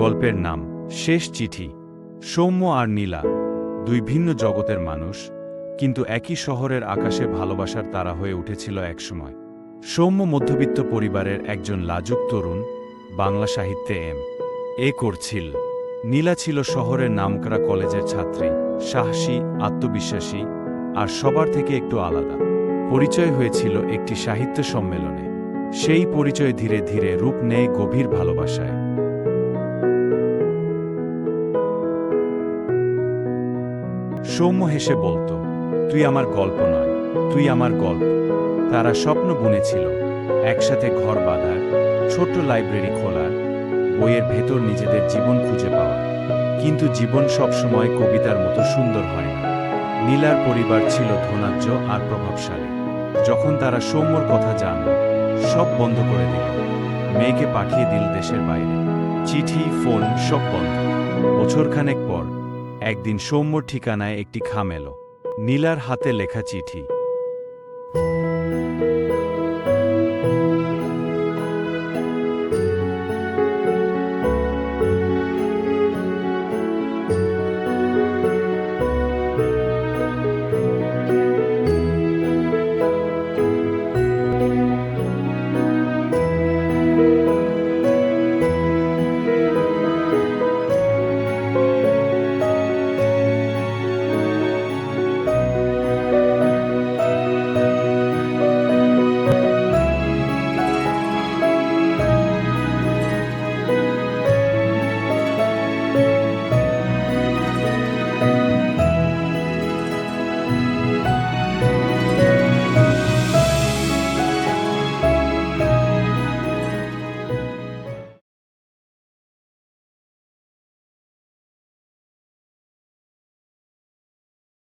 গল্পের নাম শেষ চিঠি। সৌম্য আর নীলা দুই ভিন্ন জগতের মানুষ, কিন্তু একই শহরের আকাশে ভালোবাসার তারা হয়ে উঠেছিল একসময়। সৌম্য মধ্যবিত্ত পরিবারের একজন লাজুক তরুণ, বাংলা সাহিত্যে এম.এ করছিল। নীলা ছিল শহরের নামকরা কলেজের ছাত্রী, সাহসী, আত্মবিশ্বাসী আর সবার থেকে একটু আলাদা। পরিচয় হয়েছিল একটি সাহিত্য সম্মেলনে। সেই পরিচয় ধীরে ধীরে রূপ নেয় গভীর ভালোবাসায়। সৌম্য হেসে বলত, তুই আমার গল্প নয়, তুই আমার গল্প। তারা স্বপ্ন বুনেছিল একসাথে ঘর বাঁধার, ছোট্ট লাইব্রেরি খোলার, বইয়ের ভেতর নিজেদের জীবন খুঁজে পাওয়া। কিন্তু জীবন সবসময় কবিতার মতো সুন্দর হয় না। নীলার পরিবার ছিল ধনাঢ্য আর প্রভাবশালী। যখন তারা সৌম্যর কথা জানল, সব বন্ধ করে দিল। মেয়েকে পাঠিয়ে দিল দেশের বাইরে। চিঠি, ফোন সব বন্ধ। বছরখানেক পর একদিন সৌম্যর ঠিকানায় একটি খাম এলো। নীলার হাতে লেখা চিঠি।